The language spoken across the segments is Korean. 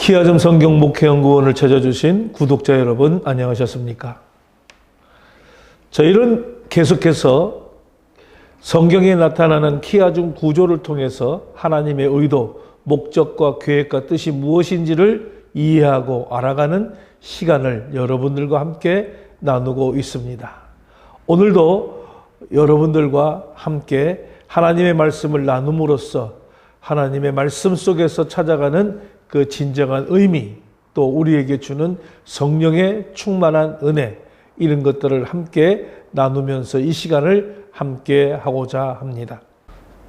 키아즘 성경 목회연구원을 찾아주신 구독자 여러분 안녕하셨습니까? 저희는 계속해서 성경에 나타나는 키아즘 구조를 통해서 하나님의 의도, 목적과 계획과 뜻이 무엇인지를 이해하고 알아가는 시간을 여러분들과 함께 나누고 있습니다. 오늘도 여러분들과 함께 하나님의 말씀을 나눔으로써 하나님의 말씀 속에서 찾아가는 그 진정한 의미, 또 우리에게 주는 성령의 충만한 은혜, 이런 것들을 함께 나누면서 이 시간을 함께 하고자 합니다.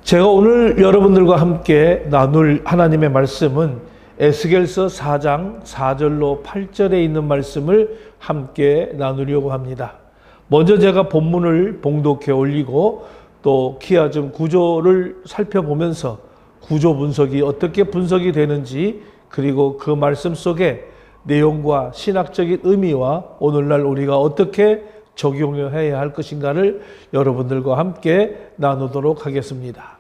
제가 오늘 여러분들과 함께 나눌 하나님의 말씀은 에스겔서 4장 4절로 8절에 있는 말씀을 함께 나누려고 합니다. 먼저 제가 본문을 봉독해 올리고 또 키아즘 구조를 살펴보면서 구조 분석이 어떻게 분석이 되는지, 그리고 그 말씀 속에 내용과 신학적인 의미와 오늘날 우리가 어떻게 적용해야 할 것인가를 여러분들과 함께 나누도록 하겠습니다.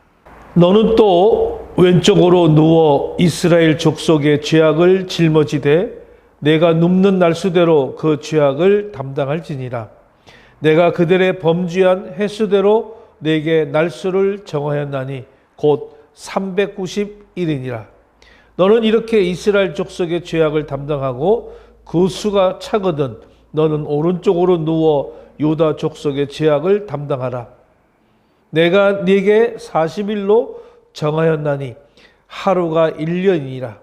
너는 또 왼쪽으로 누워 이스라엘 족속의 죄악을 짊어지되 내가 눕는 날수대로 그 죄악을 담당할지니라. 내가 그들의 범죄한 횟수대로 내게 날수를 정하였나니 곧 390일이니라. 너는 이렇게 이스라엘 족속의 죄악을 담당하고 그 수가 차거든 너는 오른쪽으로 누워 유다 족속의 죄악을 담당하라. 내가 네게 40일로 정하였나니 하루가 1년이니라.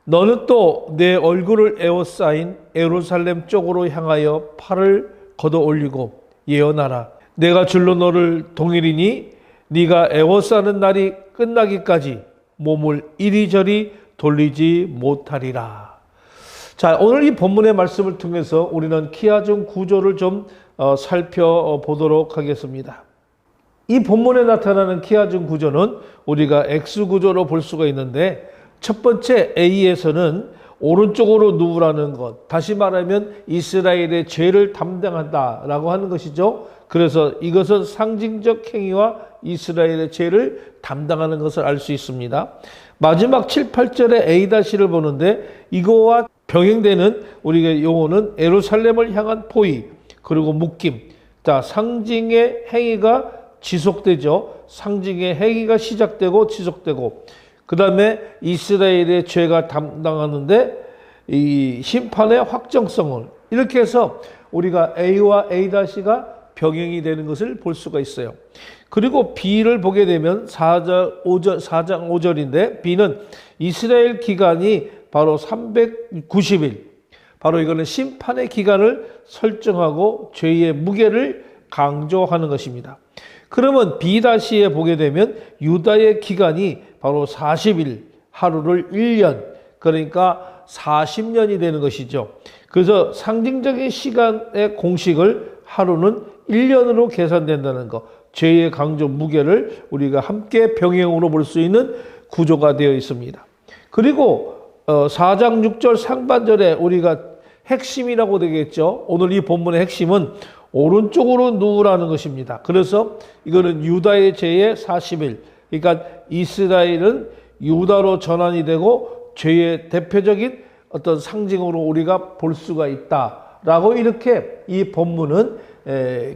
너는 또 내 얼굴을 에워싸인 예루살렘 쪽으로 향하여 팔을 걷어 올리고 예언하라. 내가 줄로 너를 동일이니 네가 에워싸는 날이 끝나기까지 몸을 이리저리 돌리지 못하리라. 자, 오늘 이 본문의 말씀을 통해서 우리는 키아즘 구조를 좀 살펴보도록 하겠습니다. 이 본문에 나타나는 키아즘 구조는 우리가 X 구조로 볼 수가 있는데, 첫 번째 A에서는 오른쪽으로 누우라는 것, 다시 말하면 이스라엘의 죄를 담당한다라고 하는 것이죠. 그래서 이것은 상징적 행위와 이스라엘의 죄를 담당하는 것을 알 수 있습니다. 마지막 7, 8절의 A-를 보는데 이거와 병행되는 우리가 용어는 예루살렘을 향한 포위, 그리고 묶임. 자, 상징의 행위가 지속되죠. 상징의 행위가 시작되고 지속되고, 그 다음에 이스라엘의 죄가 담당하는데 이 심판의 확정성을, 이렇게 해서 우리가 A와 A-가 병행이 되는 것을 볼 수가 있어요. 그리고 B를 보게 되면 4장 5절인데 B는 이스라엘 기간이 바로 390일, 바로 이거는 심판의 기간을 설정하고 죄의 무게를 강조하는 것입니다. 그러면 B-에 보게 되면 유다의 기간이 바로 40일, 하루를 1년, 그러니까 40년이 되는 것이죠. 그래서 상징적인 시간의 공식을 하루는 1년으로 계산된다는 것, 죄의 강조 무게를 우리가 함께 병행으로 볼 수 있는 구조가 되어 있습니다. 그리고 4장 6절 상반절에 우리가 핵심이라고 되겠죠. 오늘 이 본문의 핵심은 오른쪽으로 누우라는 것입니다. 그래서 이거는 유다의 죄의 40일, 그러니까 이스라엘은 유다로 전환이 되고 죄의 대표적인 어떤 상징으로 우리가 볼 수가 있다라고, 이렇게 이 본문은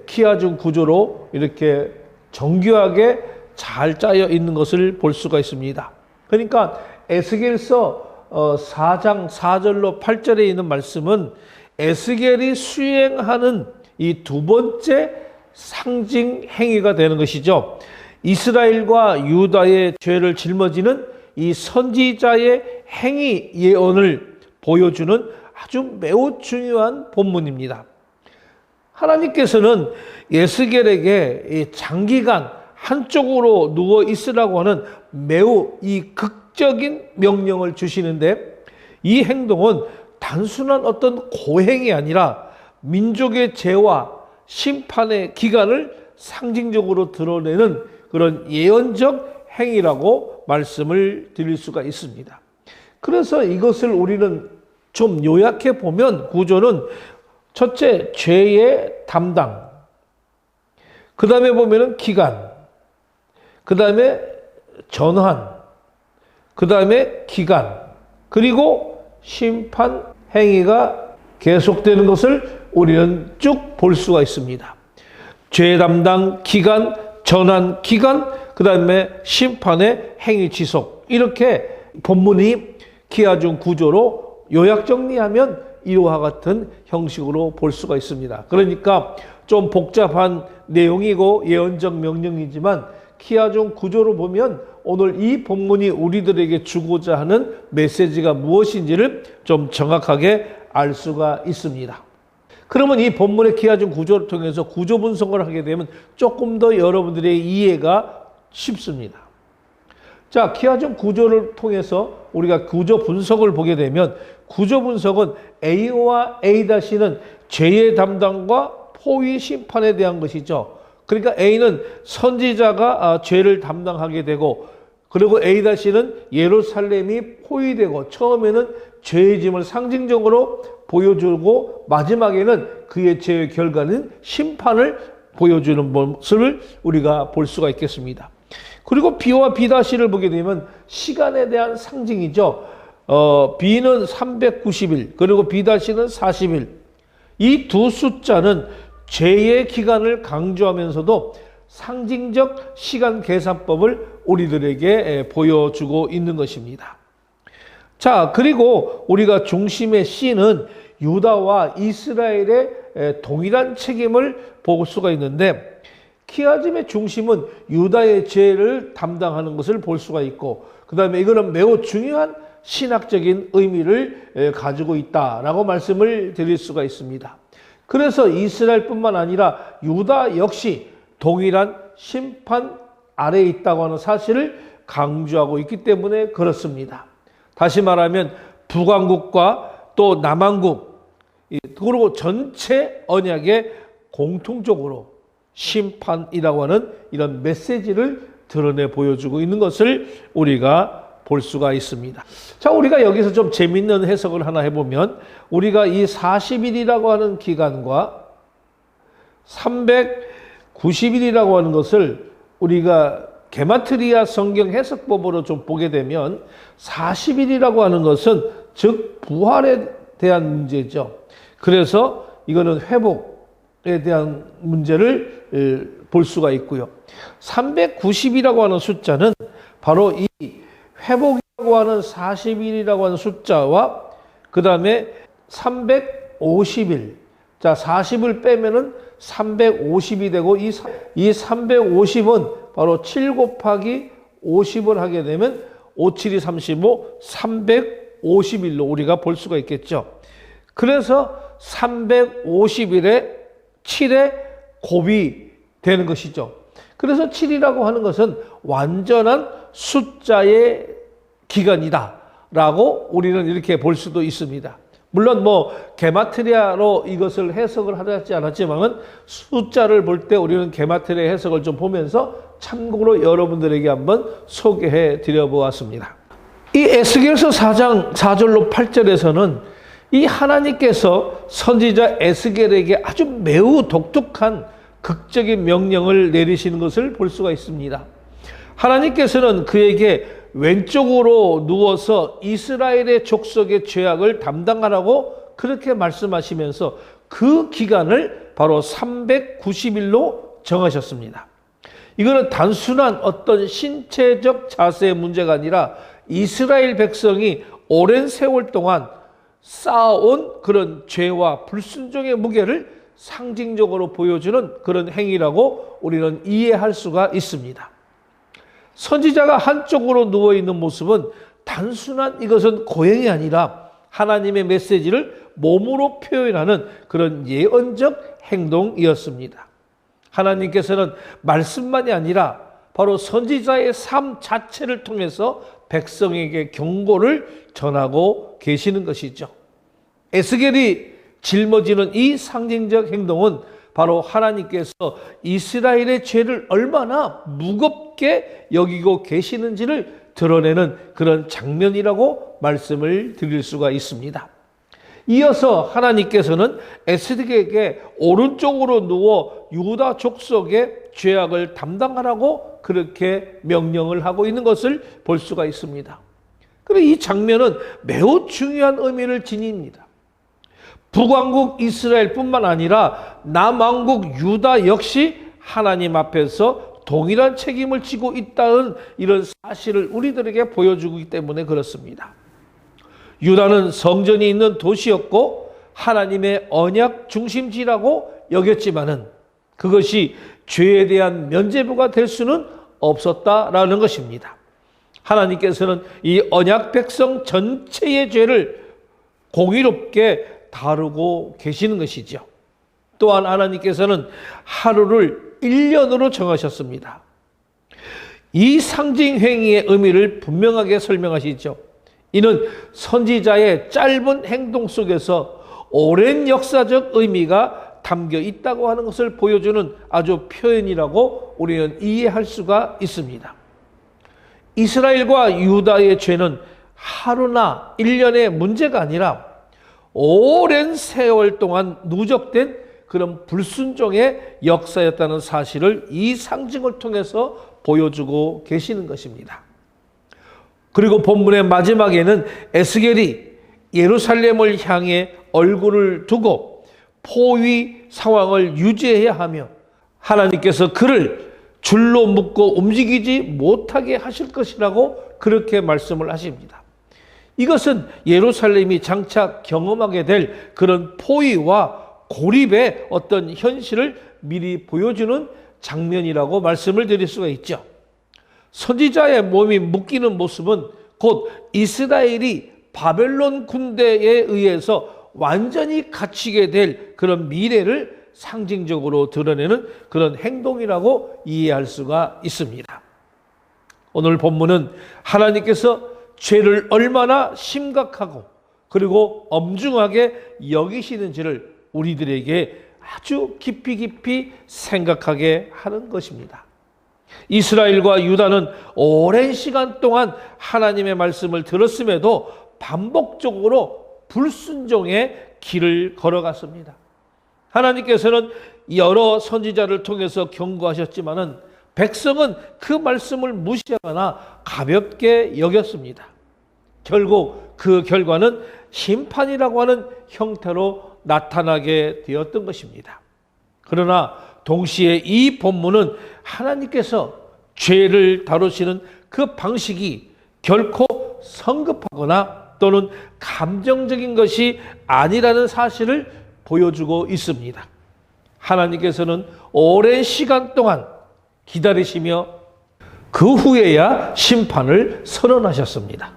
키아즘 구조로 이렇게 정교하게 잘 짜여 있는 것을 볼 수가 있습니다. 그러니까 에스겔서 4장 4절로 8절에 있는 말씀은 에스겔이 수행하는 이 두 번째 상징 행위가 되는 것이죠. 이스라엘과 유다의 죄를 짊어지는 이 선지자의 행위 예언을 보여주는 아주 매우 중요한 본문입니다. 하나님께서는 에스겔에게 장기간 한쪽으로 누워 있으라고 하는 매우 이 극적인 명령을 주시는데, 이 행동은 단순한 어떤 고행이 아니라 민족의 죄와 심판의 기간을 상징적으로 드러내는 그런 예언적 행위라고 말씀을 드릴 수가 있습니다. 그래서 이것을 우리는 좀 요약해 보면 구조는 첫째, 죄의 담당. 그 다음에 보면은 기간. 그 다음에 전환. 그 다음에 기간. 그리고 심판 행위가 계속되는 것을 우리는 쭉 볼 수가 있습니다. 죄 담당 기간, 전환 기간, 그 다음에 심판의 행위 지속, 이렇게 본문이 기하중 구조로 요약 정리하면 이와 같은 형식으로 볼 수가 있습니다. 그러니까 좀 복잡한 내용이고 예언적 명령이지만 기하중 구조로 보면 오늘 이 본문이 우리들에게 주고자 하는 메시지가 무엇인지를 좀 정확하게 알 수가 있습니다. 그러면 이 본문의 기하중 구조를 통해서 구조 분석을 하게 되면 조금 더 여러분들의 이해가 쉽습니다. 자, 기하중 구조를 통해서 우리가 구조 분석을 보게 되면 구조 분석은 A와 A-는 죄의 담당과 포위 심판에 대한 것이죠. 그러니까 A는 선지자가 죄를 담당하게 되고, 그리고 A-는 예루살렘이 포위되고, 처음에는 죄의 짐을 상징적으로 보여주고 마지막에는 그의 죄의 결과는 심판을 보여주는 모습을 우리가 볼 수가 있겠습니다. 그리고 B와 B-를 보게 되면 시간에 대한 상징이죠. B는 390일, 그리고 B-는 40일. 이 두 숫자는 죄의 기간을 강조하면서도 상징적 시간 계산법을 우리들에게 보여주고 있는 것입니다. 자, 그리고 우리가 중심의 C는 유다와 이스라엘의 동일한 책임을 볼 수가 있는데, 키아즘의 중심은 유다의 죄를 담당하는 것을 볼 수가 있고, 그 다음에 이거는 매우 중요한 신학적인 의미를 가지고 있다라고 말씀을 드릴 수가 있습니다. 그래서 이스라엘뿐만 아니라 유다 역시 동일한 심판 아래에 있다고 하는 사실을 강조하고 있기 때문에 그렇습니다. 다시 말하면 북왕국과 또 남왕국, 그리고 전체 언약에 공통적으로 심판이라고 하는 이런 메시지를 드러내 보여주고 있는 것을 우리가 볼 수가 있습니다. 자, 우리가 여기서 좀 재밌는 해석을 하나 해보면, 우리가 이 40일이라고 하는 기간과 390일이라고 하는 것을 우리가 게마트리아 성경 해석법으로 좀 보게 되면 40일이라고 하는 것은 즉 부활에 대한 문제죠. 그래서 이거는 회복에 대한 문제를 볼 수가 있고요. 390이라고 하는 숫자는 바로 이 회복이라고 하는 40일이라고 하는 숫자와 그 다음에 350일, 자 40을 빼면은 350이 되고, 이 350은 바로 7 곱하기 50을 하게 되면 5, 7이 35, 350일로 우리가 볼 수가 있겠죠. 그래서 350일에 7의 곱이 되는 것이죠. 그래서 7이라고 하는 것은 완전한 숫자의 기간이다 라고 우리는 이렇게 볼 수도 있습니다. 물론 게마트리아로 이것을 해석을 하지 않았지만은 숫자를 볼 때 우리는 게마트리아 해석을 좀 보면서 참고로 여러분들에게 한번 소개해 드려 보았습니다. 이 에스겔서 4장 4절로 8절에서는 이 하나님께서 선지자 에스겔에게 아주 매우 독특한 극적인 명령을 내리시는 것을 볼 수가 있습니다. 하나님께서는 그에게 왼쪽으로 누워서 이스라엘의 족속의 죄악을 담당하라고 그렇게 말씀하시면서 그 기간을 바로 390일로 정하셨습니다. 이거는 단순한 어떤 신체적 자세의 문제가 아니라 이스라엘 백성이 오랜 세월 동안 쌓아온 그런 죄와 불순종의 무게를 상징적으로 보여주는 그런 행위라고 우리는 이해할 수가 있습니다. 선지자가 한쪽으로 누워있는 모습은 단순한 이것은 고행이 아니라 하나님의 메시지를 몸으로 표현하는 그런 예언적 행동이었습니다. 하나님께서는 말씀만이 아니라 바로 선지자의 삶 자체를 통해서 백성에게 경고를 전하고 계시는 것이죠. 에스겔이 짊어지는 이 상징적 행동은 바로 하나님께서 이스라엘의 죄를 얼마나 무겁게 여기고 계시는지를 드러내는 그런 장면이라고 말씀을 드릴 수가 있습니다. 이어서 하나님께서는 에스겔에게 오른쪽으로 누워 유다 족속의 죄악을 담당하라고 그렇게 명령을 하고 있는 것을 볼 수가 있습니다. 그래, 이 장면은 매우 중요한 의미를 지닙니다. 북왕국 이스라엘뿐만 아니라 남왕국 유다 역시 하나님 앞에서 동일한 책임을 지고 있다는 이런 사실을 우리들에게 보여주기 때문에 그렇습니다. 유다는 성전이 있는 도시였고 하나님의 언약 중심지라고 여겼지만은 그것이 죄에 대한 면죄부가 될 수는 없었다라는 것입니다. 하나님께서는 이 언약 백성 전체의 죄를 공의롭게 다루고 계시는 것이죠. 또한 하나님께서는 하루를 1년으로 정하셨습니다. 이 상징 행위의 의미를 분명하게 설명하시죠. 이는 선지자의 짧은 행동 속에서 오랜 역사적 의미가 담겨 있다고 하는 것을 보여주는 아주 표현이라고 우리는 이해할 수가 있습니다. 이스라엘과 유다의 죄는 하루나 1년의 문제가 아니라 오랜 세월 동안 누적된 그런 불순종의 역사였다는 사실을 이 상징을 통해서 보여주고 계시는 것입니다. 그리고 본문의 마지막에는 에스겔이 예루살렘을 향해 얼굴을 두고 포위 상황을 유지해야 하며 하나님께서 그를 줄로 묶고 움직이지 못하게 하실 것이라고 그렇게 말씀을 하십니다. 이것은 예루살렘이 장차 경험하게 될 그런 포위와 고립의 어떤 현실을 미리 보여주는 장면이라고 말씀을 드릴 수가 있죠. 선지자의 몸이 묶이는 모습은 곧 이스라엘이 바벨론 군대에 의해서 완전히 갇히게 될 그런 미래를 상징적으로 드러내는 그런 행동이라고 이해할 수가 있습니다. 오늘 본문은 하나님께서 죄를 얼마나 심각하고 그리고 엄중하게 여기시는지를 우리들에게 아주 깊이 생각하게 하는 것입니다. 이스라엘과 유다는 오랜 시간 동안 하나님의 말씀을 들었음에도 반복적으로 불순종의 길을 걸어갔습니다. 하나님께서는 여러 선지자를 통해서 경고하셨지만은 백성은 그 말씀을 무시하거나 가볍게 여겼습니다. 결국 그 결과는 심판이라고 하는 형태로 나타나게 되었던 것입니다. 그러나 동시에 이 본문은 하나님께서 죄를 다루시는 그 방식이 결코 성급하거나 또는 감정적인 것이 아니라는 사실을 보여주고 있습니다. 하나님께서는 오랜 시간 동안 기다리시며 그 후에야 심판을 선언하셨습니다.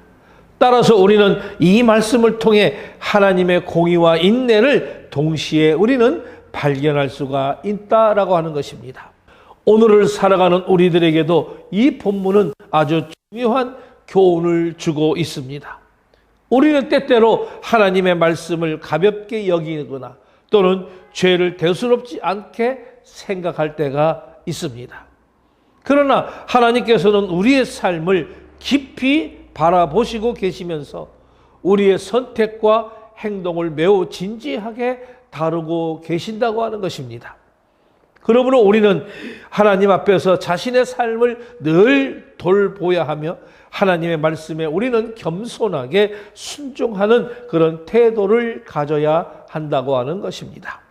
따라서 우리는 이 말씀을 통해 하나님의 공의와 인내를 동시에 우리는 발견할 수가 있다라고 하는 것입니다. 오늘을 살아가는 우리들에게도 이 본문은 아주 중요한 교훈을 주고 있습니다. 우리는 때때로 하나님의 말씀을 가볍게 여기거나 또는 죄를 대수롭지 않게 생각할 때가 있습니다. 그러나 하나님께서는 우리의 삶을 깊이 바라보시고 계시면서 우리의 선택과 행동을 매우 진지하게 다루고 계신다고 하는 것입니다. 그러므로 우리는 하나님 앞에서 자신의 삶을 늘 돌보아야 하며 하나님의 말씀에 우리는 겸손하게 순종하는 그런 태도를 가져야 한다고 하는 것입니다.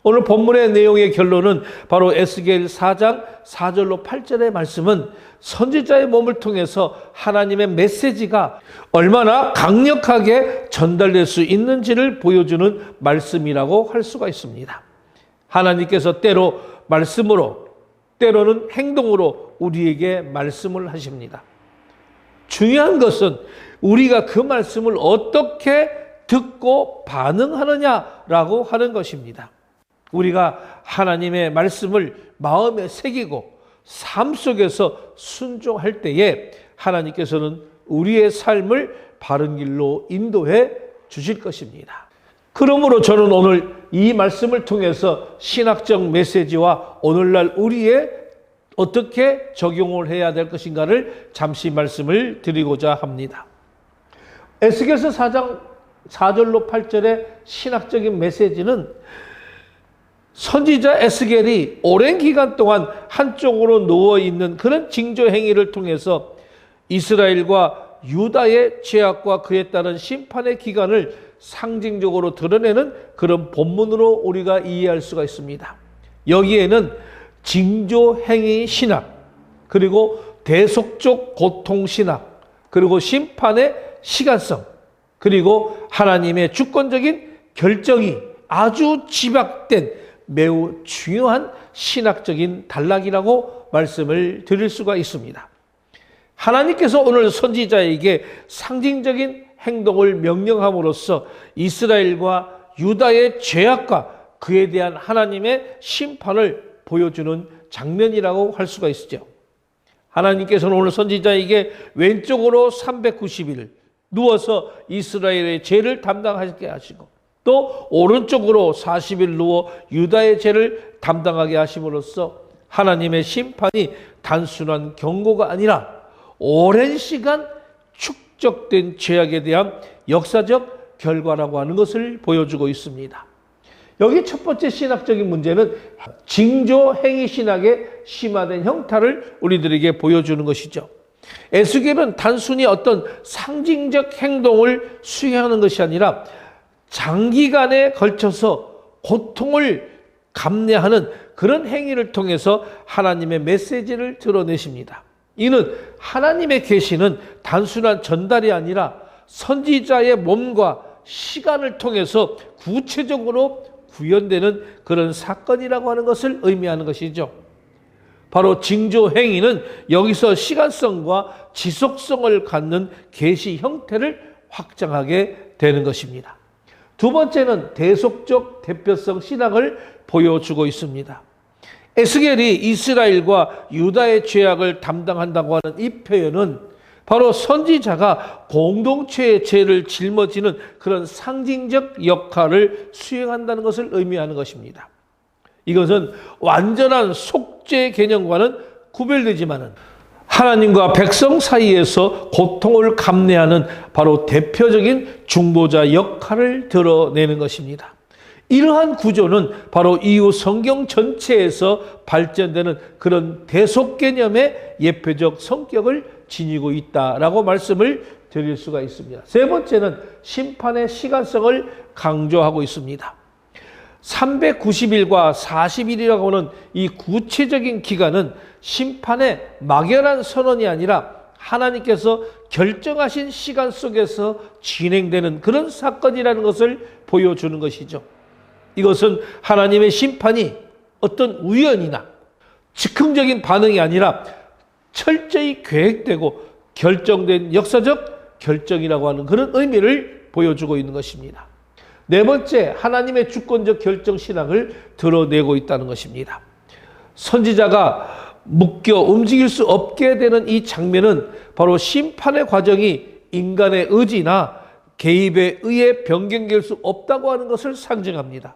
오늘 본문의 내용의 결론은 바로 에스겔 4장 4절로 8절의 말씀은 선지자의 몸을 통해서 하나님의 메시지가 얼마나 강력하게 전달될 수 있는지를 보여주는 말씀이라고 할 수가 있습니다. 하나님께서 때로 말씀으로 때로는 행동으로 우리에게 말씀을 하십니다. 중요한 것은 우리가 그 말씀을 어떻게 듣고 반응하느냐라고 하는 것입니다. 우리가 하나님의 말씀을 마음에 새기고 삶 속에서 순종할 때에 하나님께서는 우리의 삶을 바른 길로 인도해 주실 것입니다. 그러므로 저는 오늘 이 말씀을 통해서 신학적 메시지와 오늘날 우리의 어떻게 적용을 해야 될 것인가를 잠시 말씀을 드리고자 합니다. 에스겔서 4장 4절로 8절의 신학적인 메시지는 선지자 에스겔이 오랜 기간 동안 한쪽으로 누워있는 그런 징조 행위를 통해서 이스라엘과 유다의 죄악과 그에 따른 심판의 기간을 상징적으로 드러내는 그런 본문으로 우리가 이해할 수가 있습니다. 여기에는 징조행위 신학, 그리고 대속적 고통 신학, 그리고 심판의 시간성, 그리고 하나님의 주권적인 결정이 아주 집약된 매우 중요한 신학적인 단락이라고 말씀을 드릴 수가 있습니다. 하나님께서 오늘 선지자에게 상징적인 행동을 명령함으로써 이스라엘과 유다의 죄악과 그에 대한 하나님의 심판을 보여주는 장면이라고 할 수가 있죠. 하나님께서는 오늘 선지자에게 왼쪽으로 390일 누워서 이스라엘의 죄를 담당하게 하시고, 또 오른쪽으로 40일 누워 유다의 죄를 담당하게 하심으로써 하나님의 심판이 단순한 경고가 아니라 오랜 시간 축적된 죄악에 대한 역사적 결과라고 하는 것을 보여주고 있습니다. 여기 첫 번째 신학적인 문제는 징조행위 신학의 심화된 형태를 우리들에게 보여주는 것이죠. 에스겔은 단순히 어떤 상징적 행동을 수행하는 것이 아니라 장기간에 걸쳐서 고통을 감내하는 그런 행위를 통해서 하나님의 메시지를 드러내십니다. 이는 하나님의 계시는 단순한 전달이 아니라 선지자의 몸과 시간을 통해서 구체적으로 구현되는 그런 사건이라고 하는 것을 의미하는 것이죠. 바로 징조행위는 여기서 시간성과 지속성을 갖는 계시 형태를 확장하게 되는 것입니다. 두 번째는 대속적 대표성 신학을 보여주고 있습니다. 에스겔이 이스라엘과 유다의 죄악을 담당한다고 하는 이 표현은 바로 선지자가 공동체의 죄를 짊어지는 그런 상징적 역할을 수행한다는 것을 의미하는 것입니다. 이것은 완전한 속죄 개념과는 구별되지만은 하나님과 백성 사이에서 고통을 감내하는 바로 대표적인 중보자 역할을 드러내는 것입니다. 이러한 구조는 바로 이후 성경 전체에서 발전되는 그런 대속 개념의 예표적 성격을 지니고 있다라고 말씀을 드릴 수가 있습니다. 세 번째는 심판의 시간성을 강조하고 있습니다. 390일과 40일이라고 하는 이 구체적인 기간은 심판의 막연한 선언이 아니라 하나님께서 결정하신 시간 속에서 진행되는 그런 사건이라는 것을 보여주는 것이죠. 이것은 하나님의 심판이 어떤 우연이나 즉흥적인 반응이 아니라 철저히 계획되고 결정된 역사적 결정이라고 하는 그런 의미를 보여주고 있는 것입니다. 네 번째, 하나님의 주권적 결정 신학을 드러내고 있다는 것입니다. 선지자가 묶여 움직일 수 없게 되는 이 장면은 바로 심판의 과정이 인간의 의지나 개입에 의해 변경될 수 없다고 하는 것을 상징합니다.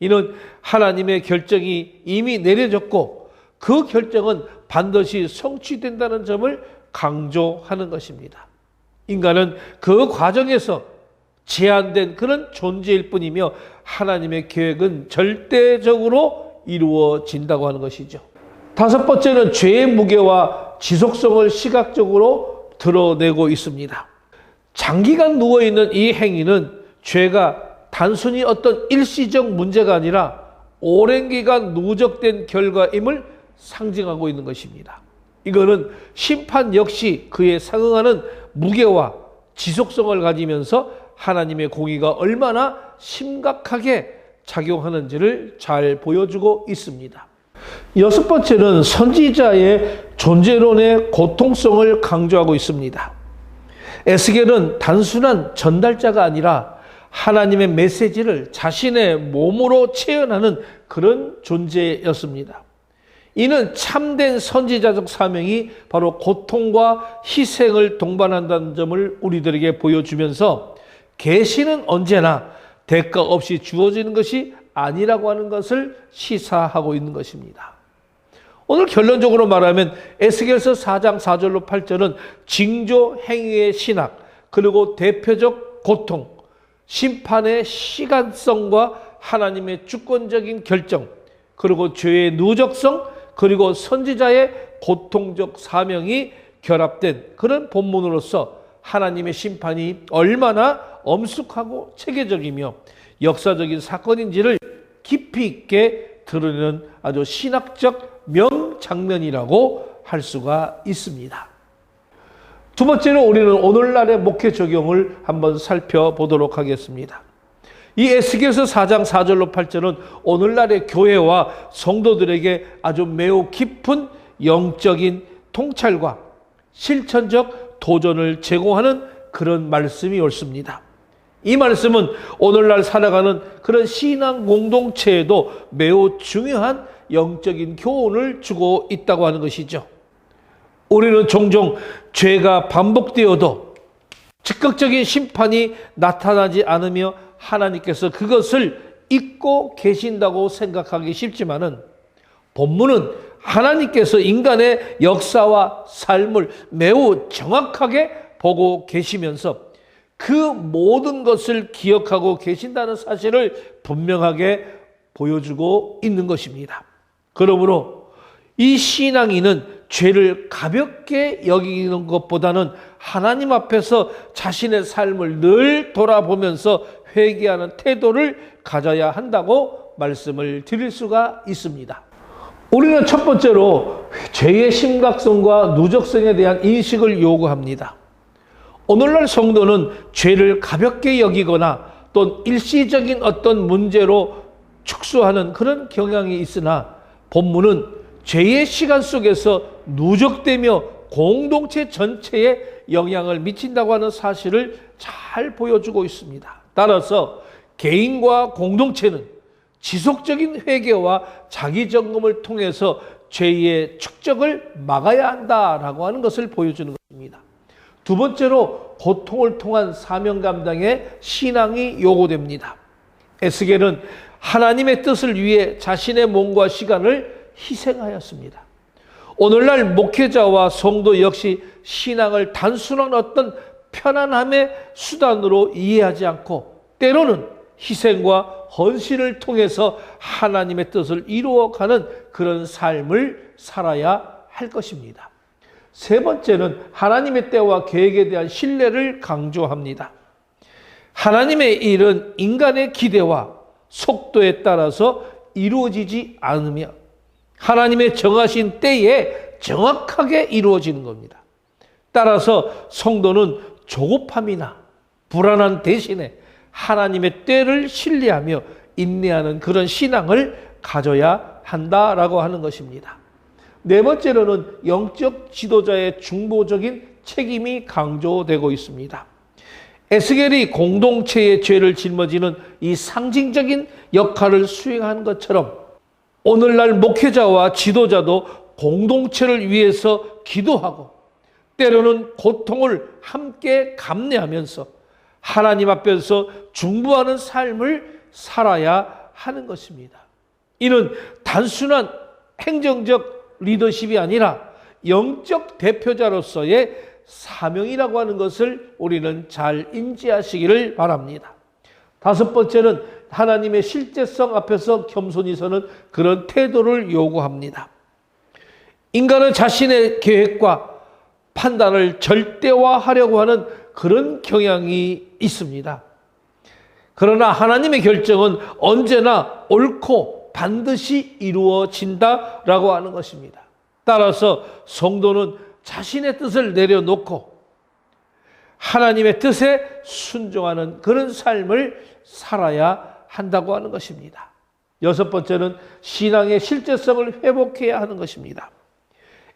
이는 하나님의 결정이 이미 내려졌고 그 결정은 반드시 성취된다는 점을 강조하는 것입니다. 인간은 그 과정에서 제한된 그런 존재일 뿐이며 하나님의 계획은 절대적으로 이루어진다고 하는 것이죠. 다섯 번째는 죄의 무게와 지속성을 시각적으로 드러내고 있습니다. 장기간 누워있는 이 행위는 죄가 단순히 어떤 일시적 문제가 아니라 오랜 기간 누적된 결과임을 상징하고 있는 것입니다. 이거는 심판 역시 그에 상응하는 무게와 지속성을 가지면서 하나님의 공의가 얼마나 심각하게 작용하는지를 잘 보여주고 있습니다. 여섯 번째는 선지자의 존재론의 고통성을 강조하고 있습니다. 에스겔은 단순한 전달자가 아니라 하나님의 메시지를 자신의 몸으로 체현하는 그런 존재였습니다. 이는 참된 선지자적 사명이 바로 고통과 희생을 동반한다는 점을 우리들에게 보여주면서 계시는 언제나 대가 없이 주어지는 것이 아니라고 하는 것을 시사하고 있는 것입니다. 오늘 결론적으로 말하면 에스겔서 4장 4절로 8절은 징조 행위의 신학, 그리고 대표적 고통, 심판의 시간성과 하나님의 주권적인 결정, 그리고 죄의 누적성, 그리고 선지자의 고통적 사명이 결합된 그런 본문으로서 하나님의 심판이 얼마나 엄숙하고 체계적이며 역사적인 사건인지를 깊이 있게 드러내는 아주 신학적 명장면이라고 할 수가 있습니다. 두 번째로 우리는 오늘날의 목회 적용을 한번 살펴보도록 하겠습니다. 이 에스겔서 4장 4절로 8절은 오늘날의 교회와 성도들에게 아주 매우 깊은 영적인 통찰과 실천적 도전을 제공하는 그런 말씀이 옳습니다. 이 말씀은 오늘날 살아가는 그런 신앙 공동체에도 매우 중요한 영적인 교훈을 주고 있다고 하는 것이죠. 우리는 종종 죄가 반복되어도 즉각적인 심판이 나타나지 않으며 하나님께서 그것을 잊고 계신다고 생각하기 쉽지만은, 본문은 하나님께서 인간의 역사와 삶을 매우 정확하게 보고 계시면서 그 모든 것을 기억하고 계신다는 사실을 분명하게 보여주고 있는 것입니다. 그러므로 이 신앙인은 죄를 가볍게 여기는 것보다는 하나님 앞에서 자신의 삶을 늘 돌아보면서 회개하는 태도를 가져야 한다고 말씀을 드릴 수가 있습니다. 우리는 첫 번째로 죄의 심각성과 누적성에 대한 인식을 요구합니다. 오늘날 성도는 죄를 가볍게 여기거나 또 일시적인 어떤 문제로 축소하는 그런 경향이 있으나, 본문은 죄의 시간 속에서 누적되며 공동체 전체에 영향을 미친다고 하는 사실을 잘 보여주고 있습니다. 따라서 개인과 공동체는 지속적인 회개와 자기 점검을 통해서 죄의 축적을 막아야 한다라고 하는 것을 보여주는 것입니다. 두 번째로 고통을 통한 사명 감당의 신앙이 요구됩니다. 에스겔은 하나님의 뜻을 위해 자신의 몸과 시간을 희생하였습니다. 오늘날 목회자와 성도 역시 신앙을 단순한 어떤 편안함의 수단으로 이해하지 않고 때로는 희생과 헌신을 통해서 하나님의 뜻을 이루어가는 그런 삶을 살아야 할 것입니다. 세 번째는 하나님의 때와 계획에 대한 신뢰를 강조합니다. 하나님의 일은 인간의 기대와 속도에 따라서 이루어지지 않으며 하나님의 정하신 때에 정확하게 이루어지는 겁니다. 따라서 성도는 조급함이나 불안한 대신에 하나님의 때를 신뢰하며 인내하는 그런 신앙을 가져야 한다라고 하는 것입니다. 네 번째로는 영적 지도자의 중보적인 책임이 강조되고 있습니다. 에스겔이 공동체의 죄를 짊어지는 이 상징적인 역할을 수행한 것처럼 오늘날 목회자와 지도자도 공동체를 위해서 기도하고 때로는 고통을 함께 감내하면서 하나님 앞에서 중보하는 삶을 살아야 하는 것입니다. 이는 단순한 행정적 리더십이 아니라 영적 대표자로서의 사명이라고 하는 것을 우리는 잘 인지하시기를 바랍니다. 다섯 번째는 하나님의 실제성 앞에서 겸손히 서는 그런 태도를 요구합니다. 인간은 자신의 계획과 판단을 절대화하려고 하는 그런 경향이 있습니다. 그러나 하나님의 결정은 언제나 옳고 반드시 이루어진다라고 하는 것입니다. 따라서 성도는 자신의 뜻을 내려놓고 하나님의 뜻에 순종하는 그런 삶을 살아야 한다고 하는 것입니다. 여섯 번째는 신앙의 실제성을 회복해야 하는 것입니다.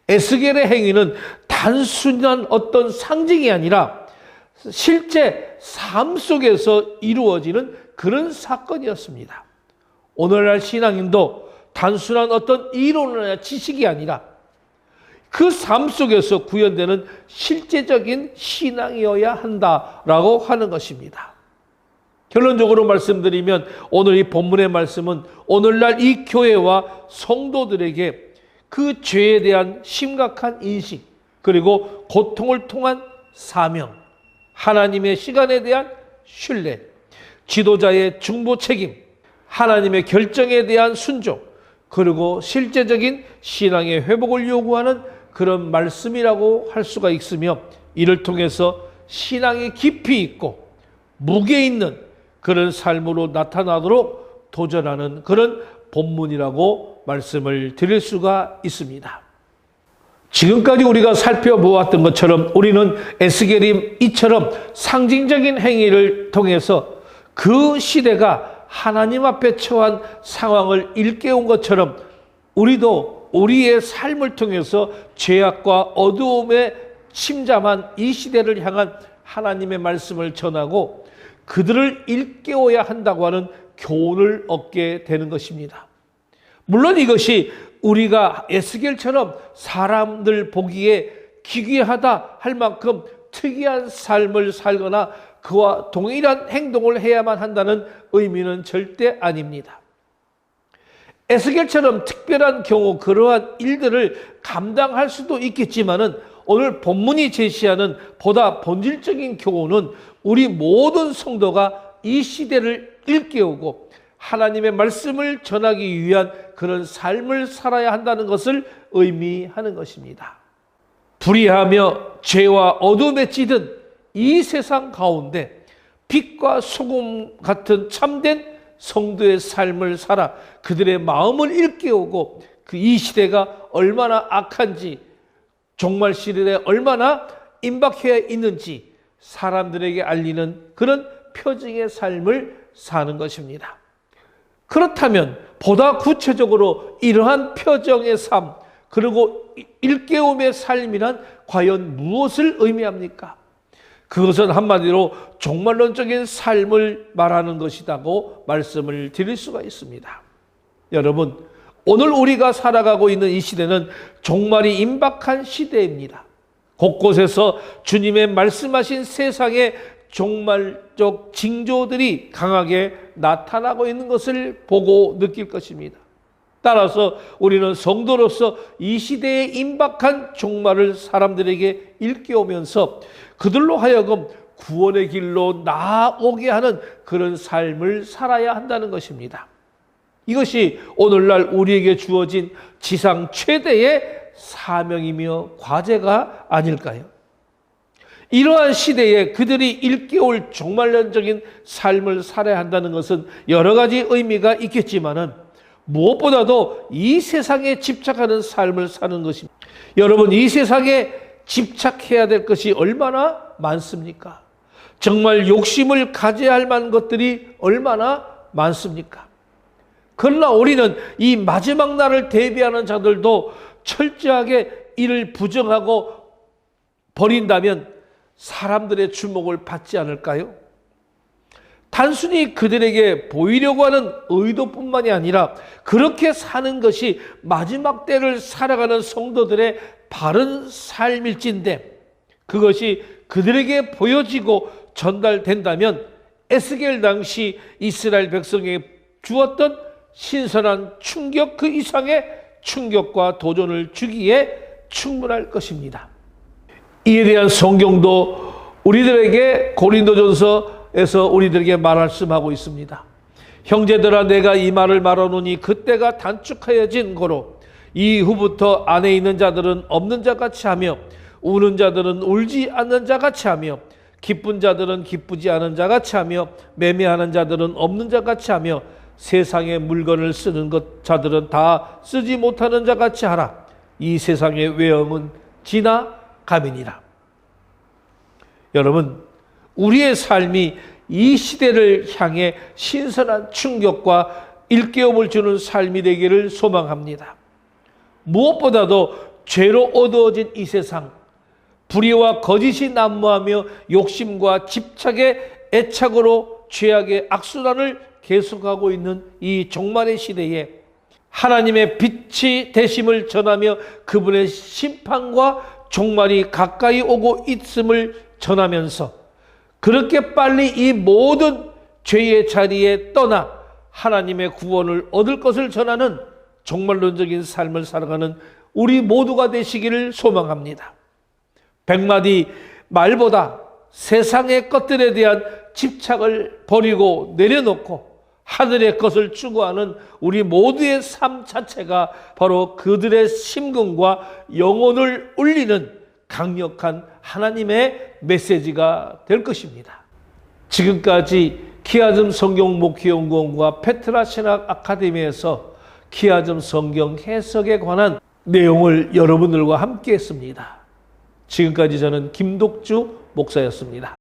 에스겔의 행위는 단순한 어떤 상징이 아니라 실제 삶 속에서 이루어지는 그런 사건이었습니다. 오늘날 신앙인도 단순한 어떤 이론이나 지식이 아니라 그 삶 속에서 구현되는 실제적인 신앙이어야 한다라고 하는 것입니다. 결론적으로 말씀드리면 오늘 이 본문의 말씀은 오늘날 이 교회와 성도들에게 그 죄에 대한 심각한 인식, 그리고 고통을 통한 사명, 하나님의 시간에 대한 신뢰, 지도자의 중보 책임, 하나님의 결정에 대한 순종, 그리고 실제적인 신앙의 회복을 요구하는 그런 말씀이라고 할 수가 있으며, 이를 통해서 신앙이 깊이 있고 무게 있는 그런 삶으로 나타나도록 도전하는 그런 본문이라고 말씀을 드릴 수가 있습니다. 지금까지 우리가 살펴보았던 것처럼 우리는 에스겔이 이처럼 상징적인 행위를 통해서 그 시대가 하나님 앞에 처한 상황을 일깨운 것처럼 우리도 우리의 삶을 통해서 죄악과 어두움에 침잠한 이 시대를 향한 하나님의 말씀을 전하고 그들을 일깨워야 한다고 하는 교훈을 얻게 되는 것입니다. 물론 이것이 우리가 에스겔처럼 사람들 보기에 기괴하다 할 만큼 특이한 삶을 살거나 그와 동일한 행동을 해야만 한다는 의미는 절대 아닙니다. 에스겔처럼 특별한 경우 그러한 일들을 감당할 수도 있겠지만은 오늘 본문이 제시하는 보다 본질적인 교훈은 우리 모든 성도가 이 시대를 일깨우고 하나님의 말씀을 전하기 위한 그런 삶을 살아야 한다는 것을 의미하는 것입니다. 불의하며 죄와 어둠에 찌든 이 세상 가운데 빛과 소금 같은 참된 성도의 삶을 살아 그들의 마음을 일깨우고 그 이 시대가 얼마나 악한지 종말 시대에 얼마나 임박해 있는지 사람들에게 알리는 그런 표징의 삶을 사는 것입니다. 그렇다면 보다 구체적으로 이러한 표정의 삶 그리고 일깨움의 삶이란 과연 무엇을 의미합니까? 그것은 한마디로 종말론적인 삶을 말하는 것이라고 말씀을 드릴 수가 있습니다. 여러분, 오늘 우리가 살아가고 있는 이 시대는 종말이 임박한 시대입니다. 곳곳에서 주님의 말씀하신 세상의 종말적 징조들이 강하게 나타나고 있는 것을 보고 느낄 것입니다. 따라서 우리는 성도로서 이 시대에 임박한 종말을 사람들에게 일깨우면서 그들로 하여금 구원의 길로 나아오게 하는 그런 삶을 살아야 한다는 것입니다. 이것이 오늘날 우리에게 주어진 지상 최대의 사명이며 과제가 아닐까요? 이러한 시대에 그들이 일깨울 종말론적인 삶을 살아야 한다는 것은 여러 가지 의미가 있겠지만은 무엇보다도 이 세상에 집착하는 삶을 사는 것입니다. 여러분, 이 세상에 집착해야 될 것이 얼마나 많습니까? 정말 욕심을 가져야 할 만한 것들이 얼마나 많습니까? 그러나 우리는 이 마지막 날을 대비하는 자들도 철저하게 이를 부정하고 버린다면 사람들의 주목을 받지 않을까요? 단순히 그들에게 보이려고 하는 의도뿐만이 아니라 그렇게 사는 것이 마지막 때를 살아가는 성도들의 바른 삶일진데 그것이 그들에게 보여지고 전달된다면 에스겔 당시 이스라엘 백성에게 주었던 신선한 충격 그 이상의 충격과 도전을 주기에 충분할 것입니다. 이에 대한 성경도 우리들에게 고린도전서에서 우리들에게 말씀하고 있습니다. 형제들아 내가 이 말을 말하노니 그때가 단축하여진 고로 이후부터 안에 있는 자들은 없는 자같이 하며 우는 자들은 울지 않는 자같이 하며 기쁜 자들은 기쁘지 않은 자같이 하며 매매하는 자들은 없는 자같이 하며 세상의 물건을 쓰는 자들은 다 쓰지 못하는 자같이 하라. 이 세상의 외형은 지나감이니라. 여러분, 우리의 삶이 이 시대를 향해 신선한 충격과 일깨움을 주는 삶이 되기를 소망합니다. 무엇보다도 죄로 어두워진 이 세상, 불의와 거짓이 난무하며 욕심과 집착의 애착으로 죄악의 악순환을 계속하고 있는 이 종말의 시대에 하나님의 빛이 되심을 전하며 그분의 심판과 종말이 가까이 오고 있음을 전하면서 그렇게 빨리 이 모든 죄의 자리에 떠나 하나님의 구원을 얻을 것을 전하는 종말론적인 삶을 살아가는 우리 모두가 되시기를 소망합니다. 100마디 말보다 세상의 것들에 대한 집착을 버리고 내려놓고 하늘의 것을 추구하는 우리 모두의 삶 자체가 바로 그들의 심금과 영혼을 울리는 강력한 하나님의 메시지가 될 것입니다. 지금까지 키아즘 성경 목회연구원과 페트라 신학 아카데미에서 키아즘 성경 해석에 관한 내용을 여러분들과 함께 했습니다. 지금까지 저는 김독주 목사였습니다.